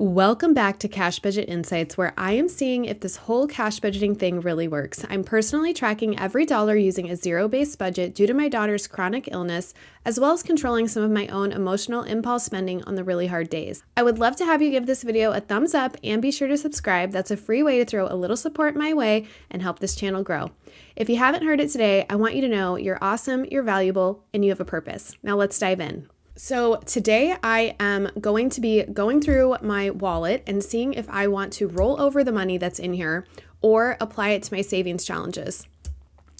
Welcome back to Cash Budget Insights, where I am seeing if this whole cash budgeting thing really works. I'm personally tracking every dollar using a zero-based budget due to my daughter's chronic illness, as well as controlling some of my own emotional impulse spending on the really hard days. I would love to have you give this video a thumbs up and be sure to subscribe. That's a free way to throw a little support my way and help this channel grow. If you haven't heard it today, I want you to know you're awesome, you're valuable, and you have a purpose. Now let's dive in. So today I am going to be going through my wallet and seeing if I want to roll over the money that's in here or apply it to my savings challenges.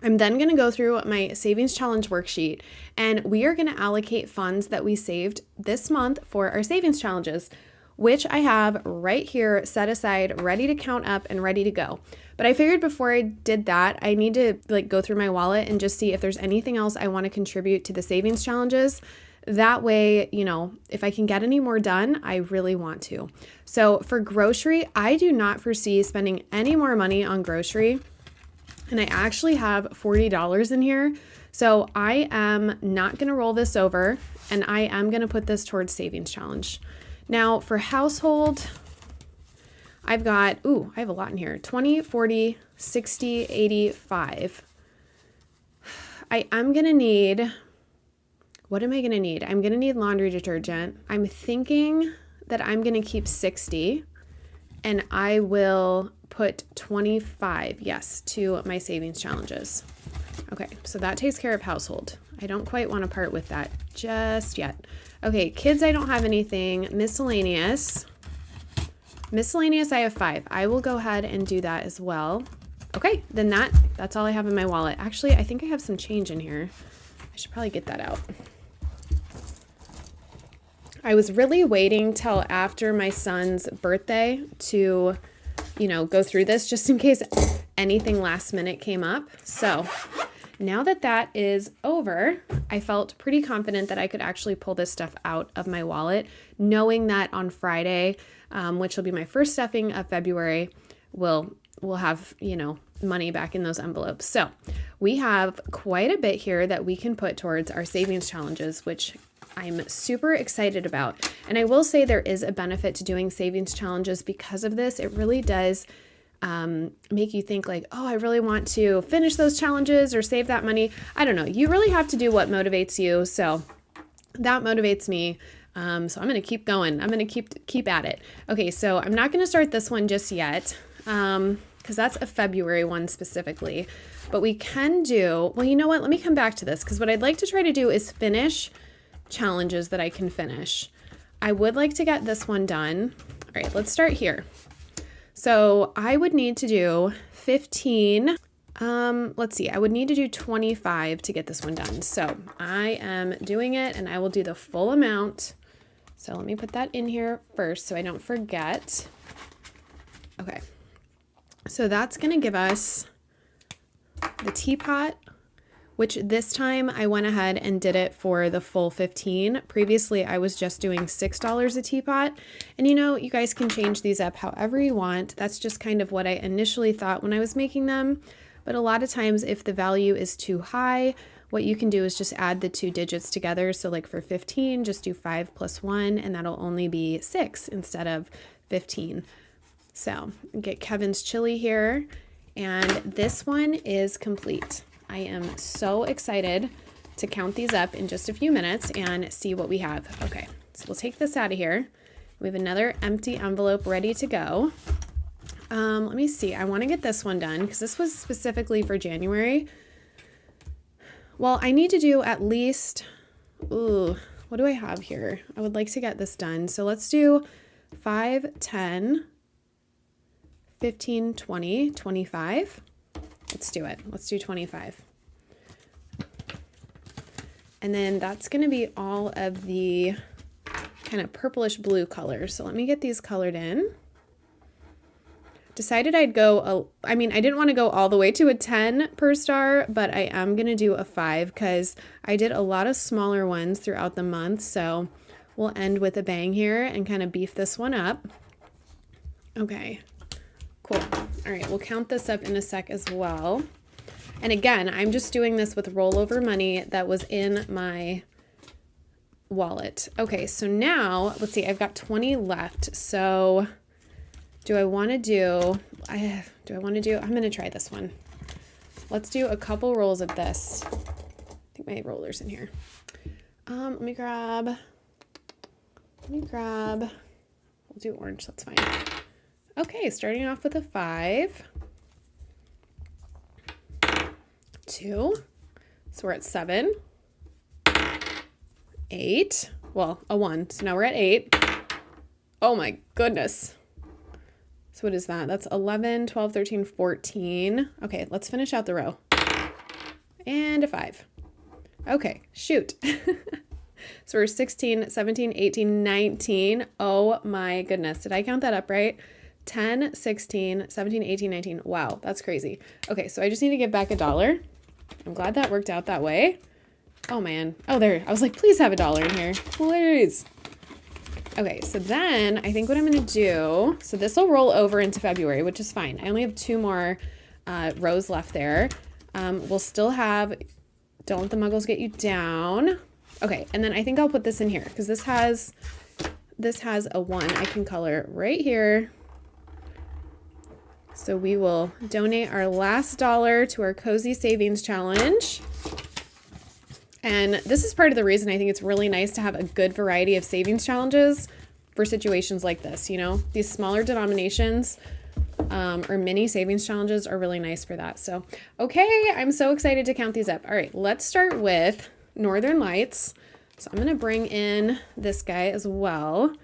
I'm then going to go through my savings challenge worksheet and we are going to allocate funds that we saved this month for our savings challenges, which I have right here set aside, ready to count up and ready to go. But I figured before I did that, I need to go through my wallet and just see if there's anything else I want to contribute to the savings challenges. That way, if I can get any more done, I really want to. So for grocery, I do not foresee spending any more money on grocery. And I actually have $40 in here. So I am not going to roll this over and I am going to put this towards savings challenge. Now for household, I've got, I have a lot in here. 20, 40, 60, 85. I am going to need... What am I going to need? I'm going to need laundry detergent. I'm thinking that I'm going to keep 60 and I will put 25, yes, to my savings challenges. Okay, so that takes care of household. I don't quite want to part with that just yet. Okay, kids, I don't have anything. Miscellaneous. Miscellaneous, I have 5. I will go ahead and do that as well. Okay, then that's all I have in my wallet. Actually, I think I have some change in here. I should probably get that out. I was really waiting till after my son's birthday to, go through this just in case anything last minute came up. So now that that is over, I felt pretty confident that I could actually pull this stuff out of my wallet, knowing that on Friday, which will be my first stuffing of February, we'll have, money back in those envelopes. So we have quite a bit here that we can put towards our savings challenges, which I'm super excited about. And I will say there is a benefit to doing savings challenges because of this. It really does make you think I really want to finish those challenges or save that money. I don't know. You really have to do what motivates you. So that motivates me. So I'm going to keep going. I'm going to keep at it. Okay. So I'm not going to start this one just yet. Because that's a February one specifically. But we can do, well, you know what? Let me come back to this because what I'd like to try to do is finish challenges that I can finish. I would like to get this one done. All right, let's start here. So I would need to do 15. Let's see, I would need to do 25 to get this one done. So I am doing it and I will do the full amount. So let me put that in here first so I don't forget. Okay. So that's going to give us the teapot, which this time I went ahead and did it for the full 15. Previously, I was just doing $6 a teapot. And you guys can change these up however you want. That's just kind of what I initially thought when I was making them. But a lot of times, if the value is too high, what you can do is just add the 2 digits together. So for 15, just do 5 plus 1, and that'll only be 6 instead of 15. So get Kevin's chili here. And this one is complete. I am so excited to count these up in just a few minutes and see what we have. Okay, so we'll take this out of here. We have another empty envelope ready to go. Let me see. I want to get this one done because this was specifically for January. Well, I need to do at least, what do I have here? I would like to get this done. So let's do 5, 10, 15, 20, 25. Let's do it. Let's do 25. And then that's going to be all of the kind of purplish blue colors. So let me get these colored in. Decided I'd go, I didn't want to go all the way to a 10 per star, but I am going to do a 5 because I did a lot of smaller ones throughout the month. So we'll end with a bang here and kind of beef this one up. Okay. Cool. All right, we'll count this up in a sec as well. And again, I'm just doing this with rollover money that was in my wallet. Okay, so now let's see, I've got 20 left. So do I want to do, I'm going to try this one. Let's do a couple rolls of this. I think my roller's in here. Let me grab, we'll do orange, that's fine. Okay, starting off with a 5, 2, so we're at 7, 8, well, a 1, so now we're at 8. Oh my goodness. So what is that? That's 11, 12, 13, 14. Okay, let's finish out the row. And a 5. Okay, shoot. So we're 16, 17, 18, 19. Oh my goodness. Did I count that up right? 10, 16, 17, 18, 19. Wow, that's crazy. Okay, so I just need to give back $1. I'm glad that worked out that way. Oh man. Oh, there. I was like, please have $1 in here. Please. Okay, so then I think what I'm going to do, so this will roll over into February, which is fine. I only have 2 more rows left there. We'll still have, don't let the muggles get you down. Okay, and then I think I'll put this in here because this has a 1 I can color right here. So we will donate our last $1 to our Cozy Savings Challenge. And this is part of the reason I think it's really nice to have a good variety of savings challenges for situations like this. You know, these smaller denominations or mini savings challenges are really nice for that. So, okay, I'm so excited to count these up. All right, let's start with Northern Lights. So I'm going to bring in this guy as well.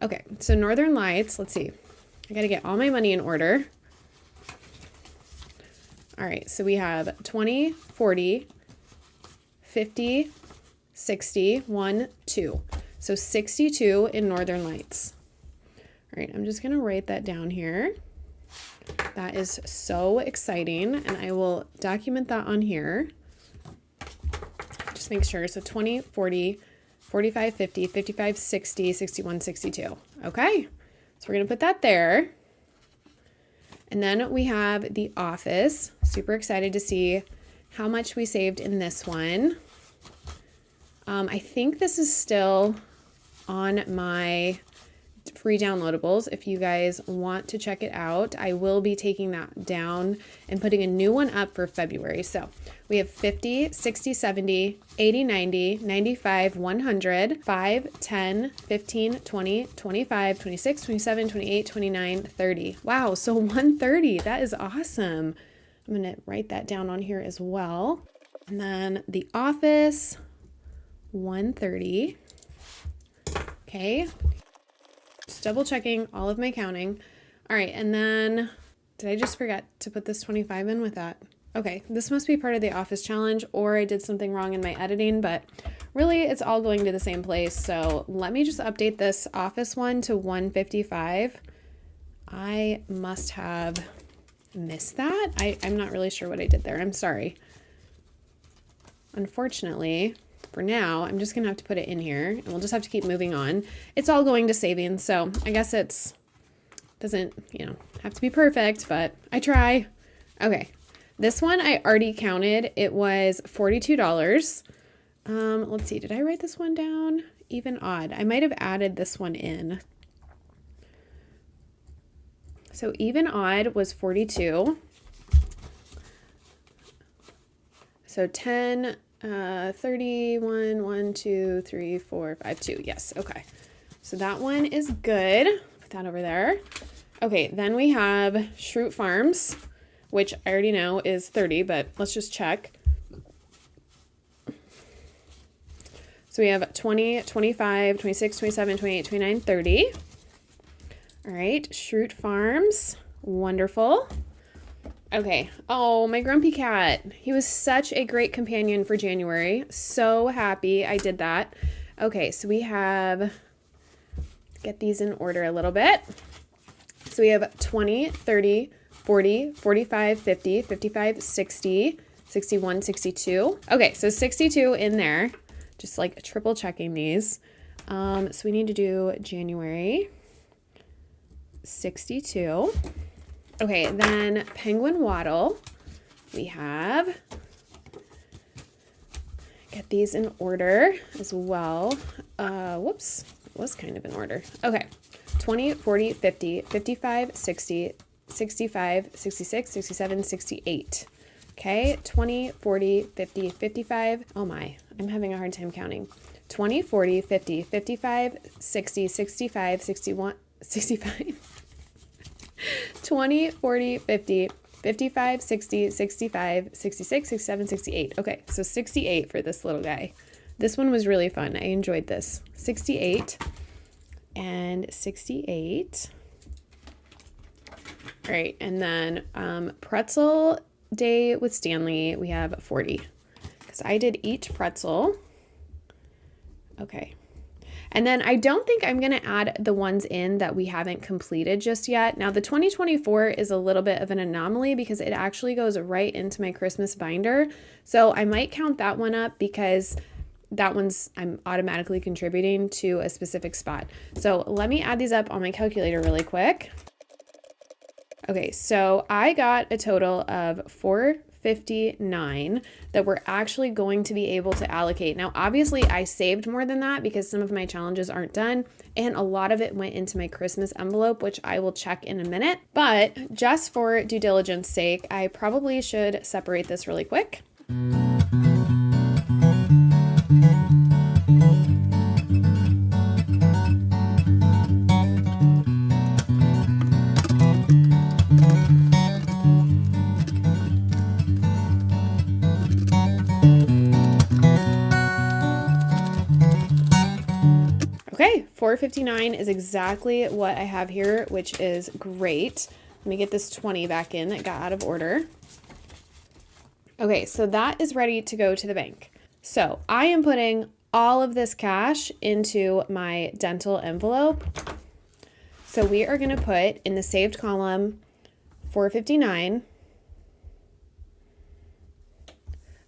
Okay, so Northern Lights, let's see. I got to get all my money in order. All right, so we have 20, 40, 50, 60, 1, 2. So 62 in Northern Lights. All right, I'm just going to write that down here. That is so exciting, and I will document that on here. Just make sure. So 20, 40, 45, 50, 55, 60, 61, 62. Okay, so we're going to put that there. And then we have The Office. Super excited to see how much we saved in this one. I think this is still on my free downloadables. If you guys want to check it out, I will be taking that down and putting a new one up for February. So we have 50, 60, 70, 80, 90, 95, 100, 5, 10, 15, 20, 25, 26, 27, 28, 29, 30. Wow, so 130. That is awesome. I'm going to write that down on here as well. And then The Office, 130. Okay. Just double checking all of my counting. All right, and then did I just forget to put this 25 in with that? Okay, this must be part of the Office challenge, or I did something wrong in my editing, but really it's all going to the same place. So let me just update this Office one to 155. I must have missed that. I'm not really sure what I did there. I'm sorry. Unfortunately, for now, I'm just going to have to put it in here, and we'll just have to keep moving on. It's all going to savings, so I guess doesn't, have to be perfect, but I try. Okay, this one I already counted. It was $42. Let's see, did I write this one down? Even odd. I might have added this one in. So even odd was 42. So 10, 31, 1, 2, 3, 4, 5, 2. Yes, okay. So that one is good. Put that over there. Okay, then we have Schrute Farms, which I already know is 30, but let's just check. So we have 20, 25, 26, 27, 28, 29, 30. All right, Schrute Farms, wonderful. Okay, oh, my grumpy cat. He was such a great companion for January. So happy I did that. Okay, so we have, get these in order a little bit. So we have 20, 30, 40, 45, 50, 55, 60, 61, 62. Okay, so 62 in there. Just like triple checking these. So we need to do January. 62. Okay, then Penguin Waddle. We have, get these in order as well. whoops, it was kind of in order. Okay, 20, 40, 50, 55, 60, 65, 66, 67, 68. Okay, 20, 40, 50, 55. Oh my, I'm having a hard time counting. 20, 40, 50, 55, 60, 65, 61, 65. 20, 40, 50, 55, 60, 65, 66, 67, 68. Okay, so 68 for this little guy. This one was really fun. I enjoyed this. 68 and 68. All right, and then pretzel day with Stanley, we have 40. Because I did each pretzel. Okay. And then I don't think I'm going to add the ones in that we haven't completed just yet. Now, the 2024 is a little bit of an anomaly because it actually goes right into my Christmas binder. So I might count that one up because that one's, I'm automatically contributing to a specific spot. So let me add these up on my calculator really quick. Okay, so I got a total of 459 that we're actually going to be able to allocate. Now, obviously I saved more than that because some of my challenges aren't done and a lot of it went into my Christmas envelope, which I will check in a minute. But just for due diligence sake, I probably should separate this really quick. Okay, 459 is exactly what I have here, which is great. Let me get this 20 back in that got out of order. Okay, so that is ready to go to the bank. So I am putting all of this cash into my dental envelope. So we are going to put in the saved column 459.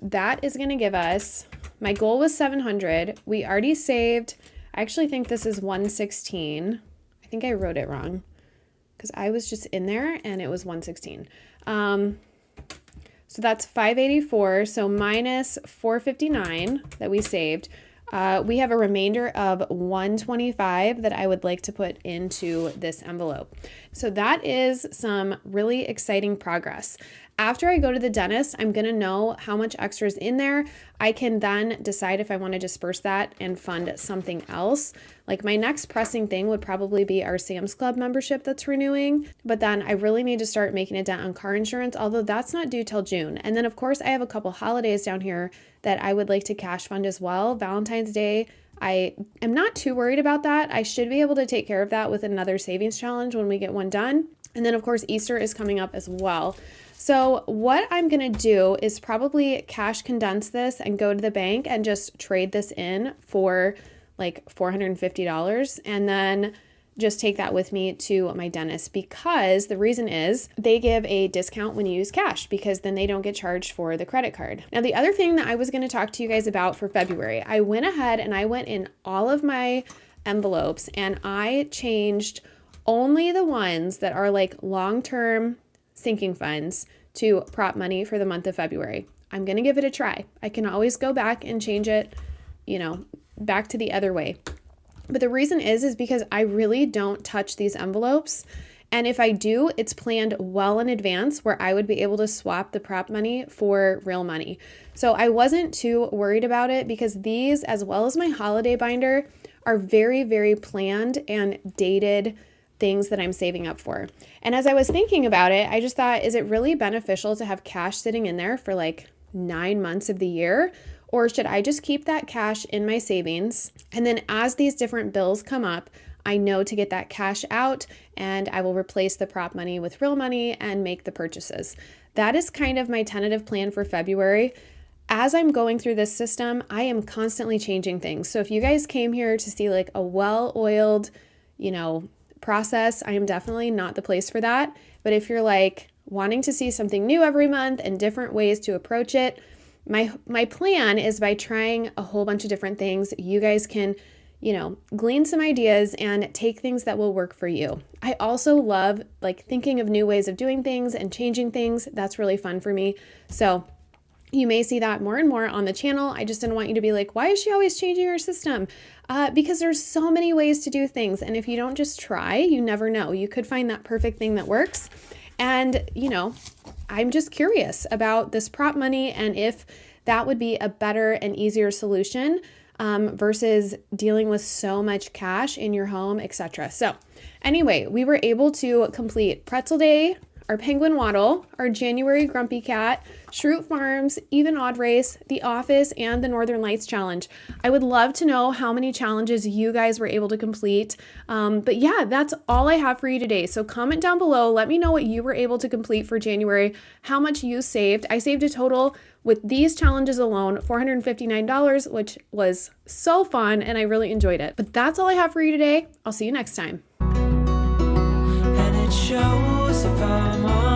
That is going to give us, my goal was 700. We already saved, I actually think this is 116. I think I wrote it wrong because I was just in there and it was 116. So that's 584. So minus 459 that we saved. We have a remainder of 125 that I would like to put into this envelope. So that is some really exciting progress. After I go to the dentist, I'm going to know how much extra is in there. I can then decide if I want to disperse that and fund something else. Like my next pressing thing would probably be our Sam's Club membership that's renewing. But then I really need to start making a dent on car insurance, although that's not due till June. And then of course I have a couple holidays down here that I would like to cash fund as well. Valentine's Day, I am not too worried about that. I should be able to take care of that with another savings challenge when we get one done. And then of course Easter is coming up as well. So what I'm going to do is probably cash condense this and go to the bank and just trade this in for like $450 and then just take that with me to my dentist, because the reason is they give a discount when you use cash because then they don't get charged for the credit card. Now, the other thing that I was going to talk to you guys about for February, I went ahead and I went in all of my envelopes and I changed only the ones that are like long-term sinking funds to prop money for the month of February. I'm going to give it a try. I can always go back and change it, back to the other way. But the reason is because I really don't touch these envelopes. And if I do, it's planned well in advance where I would be able to swap the prop money for real money. So I wasn't too worried about it because these, as well as my holiday binder, are very, very planned and dated things that I'm saving up for. And as I was thinking about it, I just thought, is it really beneficial to have cash sitting in there for like 9 months of the year? Or should I just keep that cash in my savings? And then as these different bills come up, I know to get that cash out and I will replace the prop money with real money and make the purchases. That is kind of my tentative plan for February. As I'm going through this system, I am constantly changing things. So if you guys came here to see like a well-oiled, process, I am definitely not the place for that. But if you're like wanting to see something new every month and different ways to approach it, my plan is by trying a whole bunch of different things, you guys can, glean some ideas and take things that will work for you. I also love like thinking of new ways of doing things and changing things. That's really fun for me. So You may see that more and more on the channel. I just didn't want you to be like, why is she always changing her system? Because there's so many ways to do things. And if you don't just try, you never know. You could find that perfect thing that works. And, I'm just curious about this prop money and if that would be a better and easier solution versus dealing with so much cash in your home, etc. So anyway, we were able to complete Pretzel Day, our Penguin Waddle, our January Grumpy Cat, Shroot Farms, Even Odd Race, The Office, and the Northern Lights Challenge. I would love to know how many challenges you guys were able to complete. But yeah, that's all I have for you today. So comment down below. Let me know what you were able to complete for January, how much you saved. I saved a total with these challenges alone, $459, which was so fun and I really enjoyed it. But that's all I have for you today. I'll see you next time. And it shows if I'm on